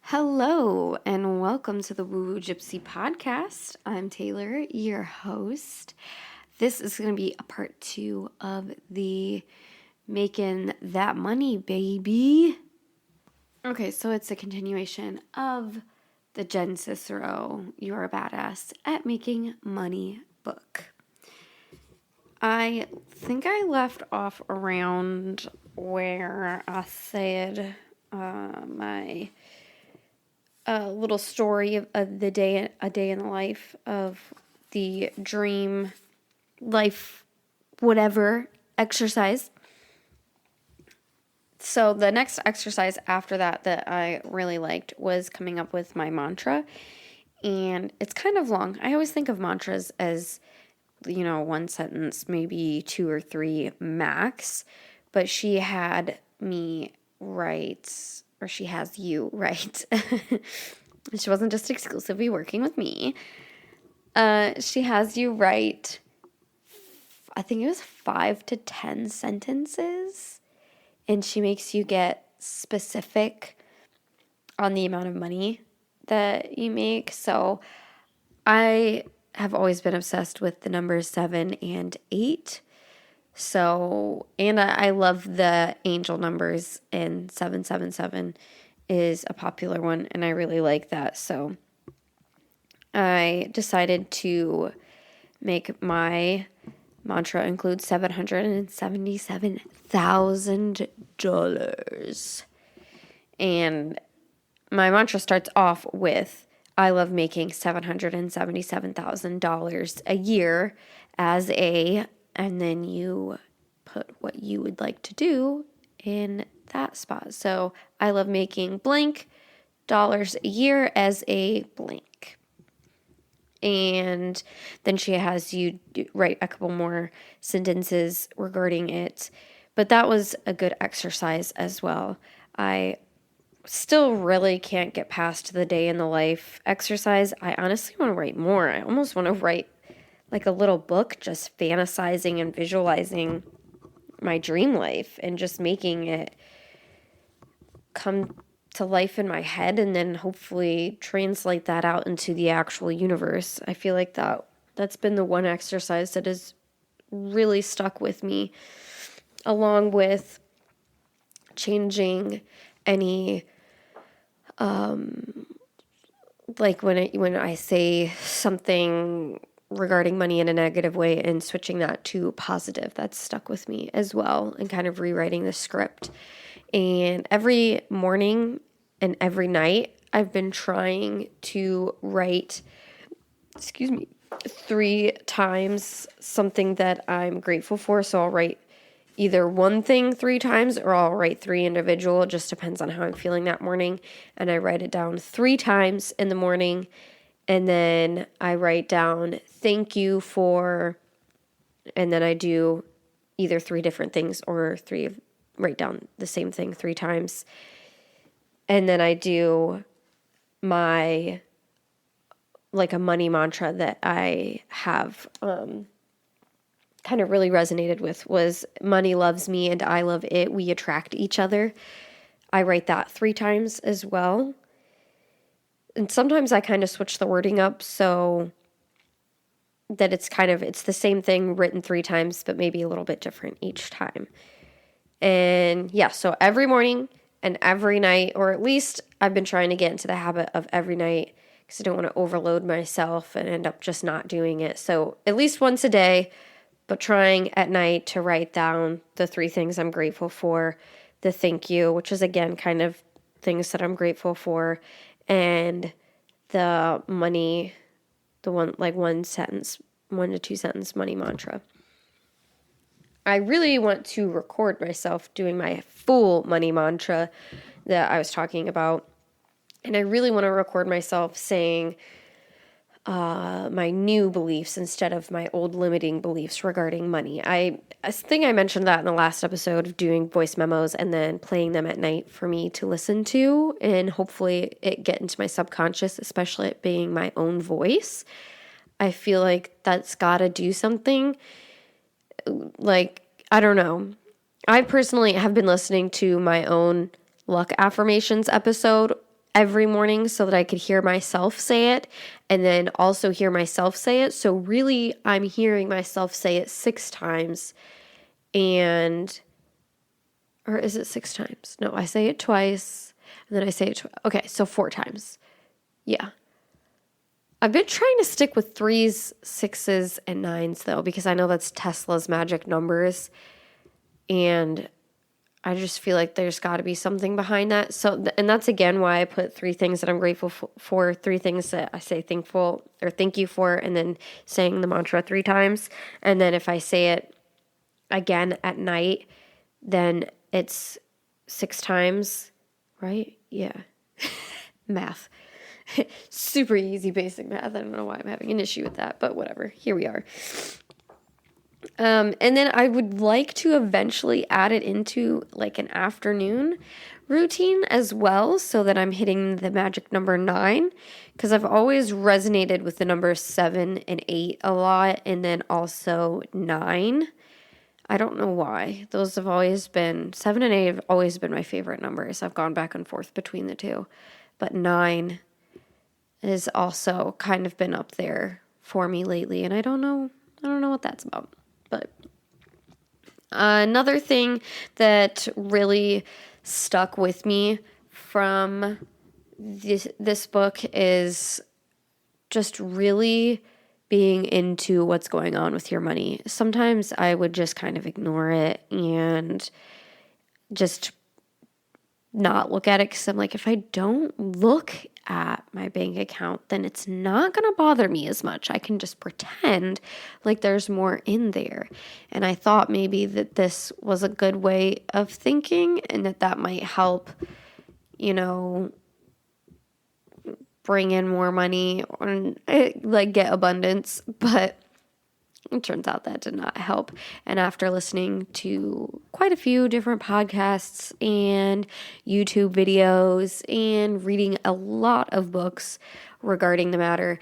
Hello, and welcome to the Woo Woo Gypsy podcast. I'm Taylor, your host. This is going to be a part 2 of the Making That Money, baby. Okay, so it's a continuation of the Jen Cicero, You're a Badass at Making Money book. I think I left off around where I said my little story of a day in the life of the dream life whatever exercise. So the next exercise after that I really liked was coming up with my mantra, and it's kind of long. I always think of mantras as, one sentence, maybe 2 or 3 max, but she had me write, or she has you write. She wasn't just exclusively working with me. She has you write, I think it was 5 to 10 sentences, and she makes you get specific on the amount of money that you make. So I have always been obsessed with the numbers 7 and 8. So, and I love the angel numbers, and 777 is a popular one, and I really like that. So I decided to make my mantra include $777,000. And my mantra starts off with, I love making $777,000 a year as a, and then you put what you would like to do in that spot. So I love making blank dollars a year as a blank. And then she has you write a couple more sentences regarding it. But that was a good exercise as well. I still really can't get past the day in the life exercise. I honestly want to write more. I almost want to write like a little book, just fantasizing and visualizing my dream life and just making it come to life in my head, and then hopefully translate that out into the actual universe. I feel like that's been the one exercise that has really stuck with me, along with changing any like when I say something regarding money in a negative way and switching that to positive. That's stuck with me as well, and kind of rewriting the script. And every morning and every night, I've been trying to write, 3 times something that I'm grateful for. So I'll write either one thing 3 times, or I'll write 3 individual. It just depends on how I'm feeling that morning. And I write it down 3 times in the morning. And then I write down thank you for, and then I do either 3 different things or write down the same thing 3 times. And then I do my, like a money mantra that I have kind of really resonated with was money loves me and I love it. We attract each other. I write that 3 times as well. And sometimes I kind of switch the wording up so that it's the same thing written 3 times, but maybe a little bit different each time. And yeah, so every morning and every night, or at least I've been trying to get into the habit of every night, because I don't want to overload myself and end up just not doing it. So at least once a day, but trying at night to write down the 3 things I'm grateful for, the thank you, which is again kind of things that I'm grateful for, and the money, the one, like 1 to 2 sentence money mantra. I really want to record myself doing my full money mantra that I was talking about. And I really want to record myself saying my new beliefs instead of my old limiting beliefs regarding money. I think I mentioned that in the last episode of doing voice memos and then playing them at night for me to listen to, and hopefully it get into my subconscious, especially it being my own voice. I feel like that's got to do something. Like, I don't know. I personally have been listening to my own luck affirmations episode every morning so that I could hear myself say it and then also hear myself say it. So really, I'm hearing myself say it 6 times or is it 6 times? No, I say it twice and then I say it okay, so 4 times. Yeah. I've been trying to stick with 3s, 6s, and 9s though, because I know that's Tesla's magic numbers. And I just feel like there's got to be something behind that. So, and that's again why I put 3 things that I'm grateful for, 3 things that I say thankful or thank you for, and then saying the mantra 3 times. And then if I say it again at night, then it's 6 times, right? Yeah. Math. Super easy basic math. I don't know why I'm having an issue with that, but whatever. Here we are. And then I would like to eventually add it into like an afternoon routine as well, so that I'm hitting the magic number 9, because I've always resonated with the numbers 7 and 8 a lot, and then also 9. I don't know why. Those have always been, 7 and 8 have always been my favorite numbers. I've gone back and forth between the two, but 9 has also kind of been up there for me lately, and I don't know what that's about. But another thing that really stuck with me from this book is just really being into what's going on with your money. Sometimes I would just kind of ignore it and just not look at it, because I'm like, if I don't look at my bank account, then it's not going to bother me as much. I can just pretend like there's more in there. And I thought maybe that this was a good way of thinking, and that might help, bring in more money or like get abundance. But it turns out that did not help. And after listening to quite a few different podcasts and YouTube videos and reading a lot of books regarding the matter,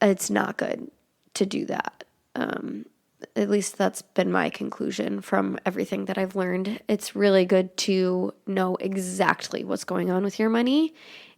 it's not good to do that. At least that's been my conclusion from everything that I've learned. It's really good to know exactly what's going on with your money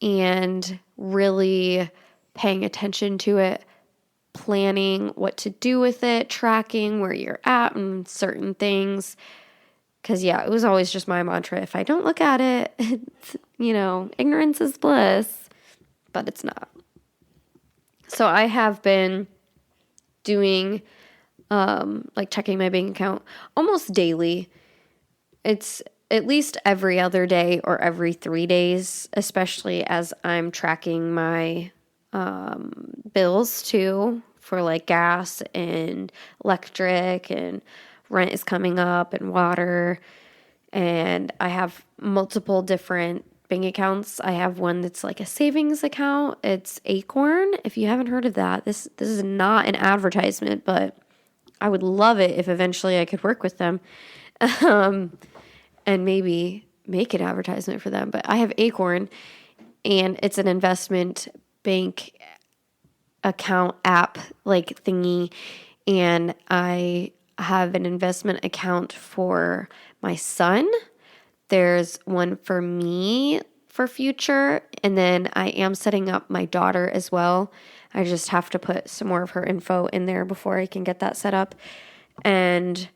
and really paying attention to it, planning what to do with it, tracking where you're at and certain things. Because, it was always just my mantra. If I don't look at it, it's, ignorance is bliss, but it's not. So I have been doing, checking my bank account almost daily. It's at least every other day or every 3 days, especially as I'm tracking my bills too, for like gas and electric, and rent is coming up, and water. And I have multiple different bank accounts. I have one that's like a savings account. It's Acorn. If you haven't heard of that, this is not an advertisement, but I would love it if eventually I could work with them and maybe make an advertisement for them. But I have Acorn, and it's an investment bank account app like thingy, and I have an investment account for my son. There's one for me for future, and then I am setting up my daughter as well. I just have to put some more of her info in there before I can get that set up. And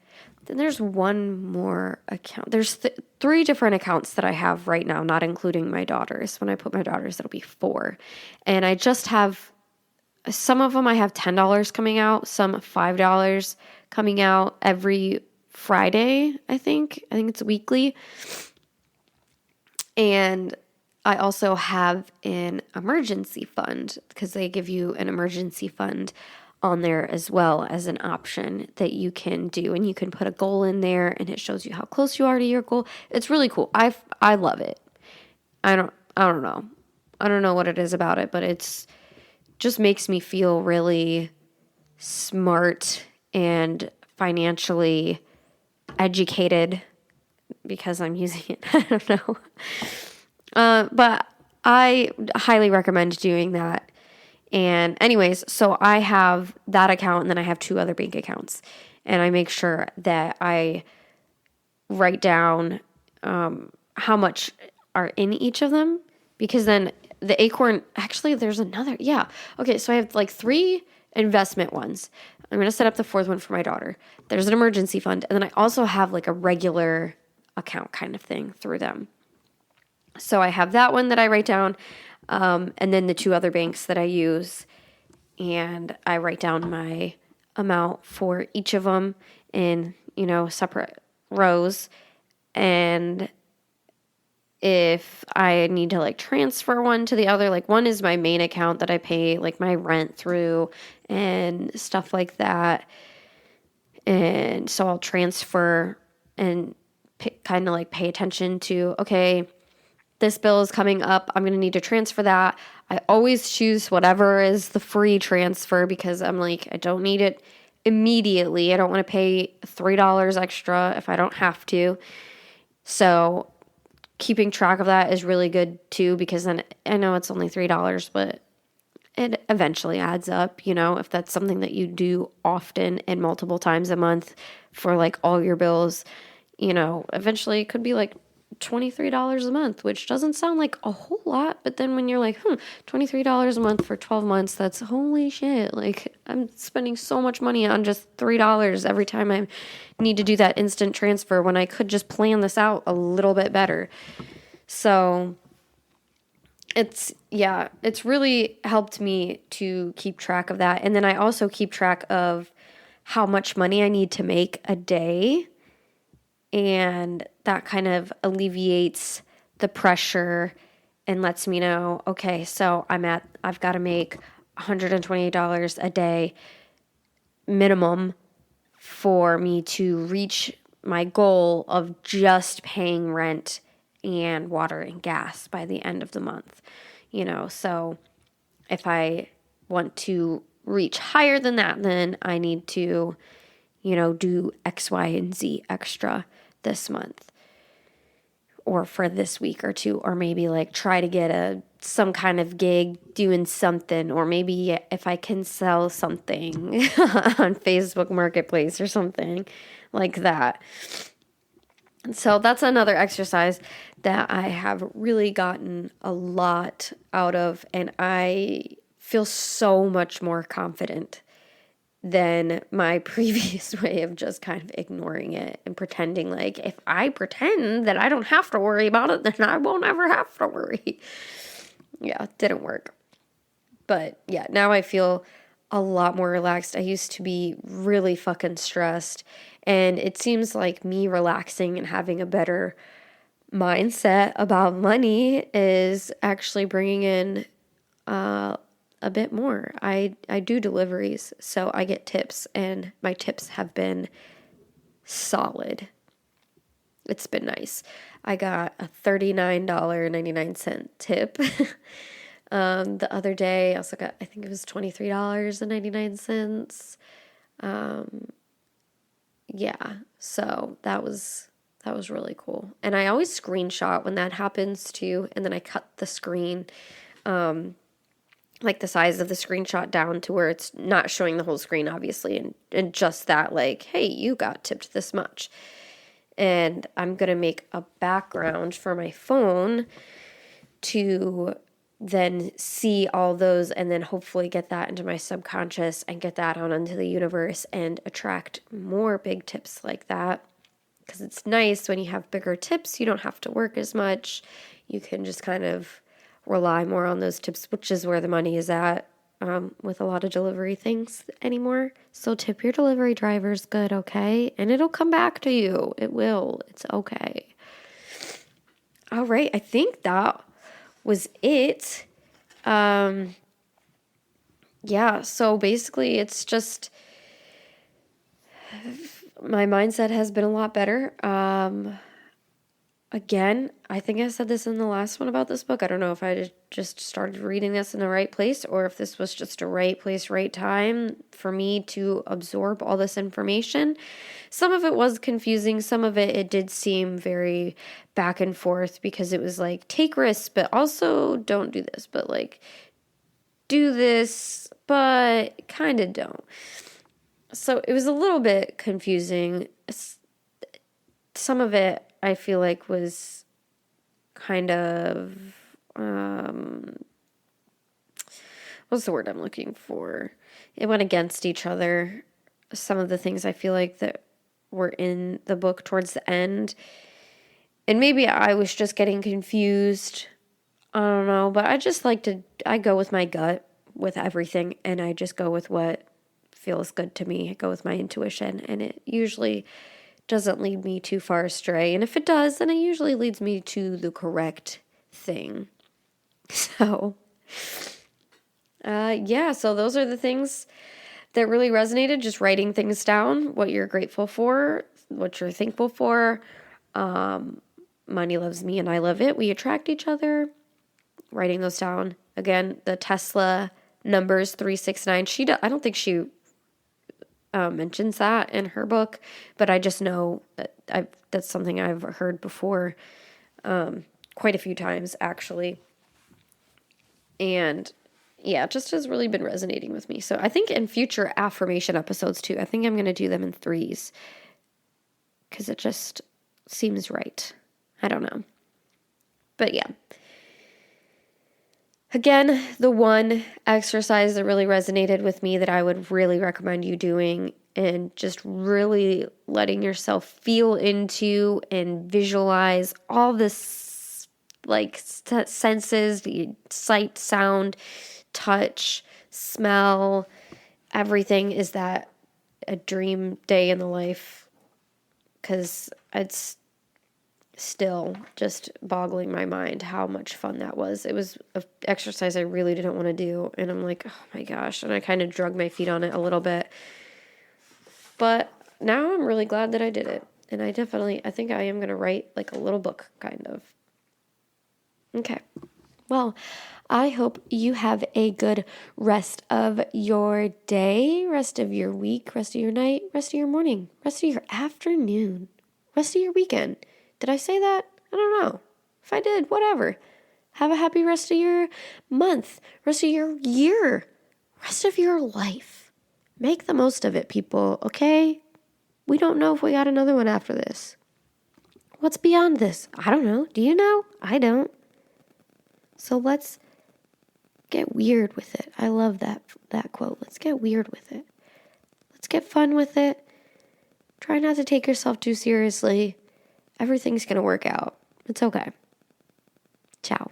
then there's one more account. There's 3 different accounts that I have right now, not including my daughter's. When I put my daughter's, it'll be 4. And I just have, some of them I have $10 coming out, some $5 coming out every Friday, I think. I think it's weekly. And I also have an emergency fund, because they give you an emergency fund on there as well as an option that you can do, and you can put a goal in there and it shows you how close you are to your goal. It's really cool. I love it. I don't know. I don't know what it is about it, but it's just makes me feel really smart and financially educated because I'm using it. I don't know. But I highly recommend doing that. And anyways, so I have that account, and then I have 2 other bank accounts, and I make sure that I write down how much are in each of them, because then the Acorn, actually there's another, yeah. Okay, so I have like 3 investment ones. I'm going to set up the 4th one for my daughter. There's an emergency fund, and then I also have like a regular account kind of thing through them. So I have that one that I write down, and then the 2 other banks that I use, and I write down my amount for each of them in, separate rows. And if I need to like transfer one to the other, like one is my main account that I pay like my rent through and stuff like that. And so I'll transfer and kind of like pay attention to, okay, this bill is coming up. I'm going to need to transfer that. I always choose whatever is the free transfer because I'm like, I don't need it immediately. I don't want to pay $3 extra if I don't have to. So keeping track of that is really good too, because then I know it's only $3, but it eventually adds up, if that's something that you do often and multiple times a month for like all your bills, eventually it could be like $23 a month, which doesn't sound like a whole lot, but then when you're like, $23 a month for 12 months, that's holy shit. Like I'm spending so much money on just $3 every time I need to do that instant transfer when I could just plan this out a little bit better. So it's really helped me to keep track of that. And then I also keep track of how much money I need to make a day. And that kind of alleviates the pressure and lets me know, okay, so I've got to make $128 a day minimum for me to reach my goal of just paying rent and water and gas by the end of the month. So if I want to reach higher than that, then I need to, do X, Y, and Z extra this month or for this week or 2, or maybe like try to get some kind of gig doing something, or maybe if I can sell something on Facebook Marketplace or something like that. So that's another exercise that I have really gotten a lot out of, and I feel so much more confident than my previous way of just kind of ignoring it and pretending like if I pretend that I don't have to worry about it, then I won't ever have to worry. Yeah, it didn't work. But yeah, now I feel a lot more relaxed. I used to be really fucking stressed, and it seems like me relaxing and having a better mindset about money is actually bringing in a bit more. I do deliveries, so I get tips, and my tips have been solid. It's been nice. I got a $39.99 tip. The other day I also got, I think it was $23.99. Yeah, so that was really cool. And I always screenshot when that happens too, and then I cut the screen, like the size of the screenshot down to where it's not showing the whole screen, obviously, and just that, like, hey, you got tipped this much. And I'm going to make a background for my phone to then see all those and then hopefully get that into my subconscious and get that out into the universe and attract more big tips like that. Because it's nice when you have bigger tips, you don't have to work as much. You can just kind of rely more on those tips, which is where the money is at with a lot of delivery things anymore. So tip your delivery drivers good, okay? And it'll come back to you. It will. It's okay. All right. I think that was it. Yeah. So basically it's just my mindset has been a lot better. Again, I think I said this in the last one about this book. I don't know if I just started reading this in the right place or if this was just a right place, right time for me to absorb all this information. Some of it was confusing. Some of it did seem very back and forth because it was like, take risks, but also don't do this, but like do this, but kind of don't. So it was a little bit confusing. Some of it I feel like was kind of what's the word I'm looking for? It went against each other. Some of the things I feel like that were in the book towards the end. And maybe I was just getting confused. I don't know, but I go with my gut with everything, and I just go with what feels good to me. I go with my intuition, and it usually doesn't lead me too far astray. And if it does, then it usually leads me to the correct thing. So, so those are the things that really resonated. Just writing things down, what you're grateful for, what you're thankful for. Money loves me and I love it. We attract each other. Writing those down. Again, the Tesla numbers 369. I don't think she mentions that in her book, but I just know that that's something I've heard before, quite a few times actually. And yeah, it just has really been resonating with me. So I think in future affirmation episodes too, I think I'm going to do them in threes because it just seems right. I don't know. But yeah. Again, the one exercise that really resonated with me that I would really recommend you doing and just really letting yourself feel into and visualize all this senses, the sight, sound, touch, smell, everything is that a dream day in the life, because it's still just boggling my mind how much fun that was. It was an exercise I really didn't want to do, and I'm like, oh my gosh, and I kind of drug my feet on it a little bit, but now I'm really glad that I did it, and I think I am going to write like a little book, kind of. Okay. Well, I hope you have a good rest of your day, rest of your week, rest of your night, rest of your morning, rest of your afternoon, rest of your weekend. Did I say that? I don't know. If I did, whatever. Have a happy rest of your month, rest of your year, rest of your life. Make the most of it, people, okay? We don't know if we got another one after this. What's beyond this? I don't know. Do you know? I don't. So let's get weird with it. I love that quote. Let's get weird with it. Let's get fun with it. Try not to take yourself too seriously. Everything's going to work out. It's okay. Ciao.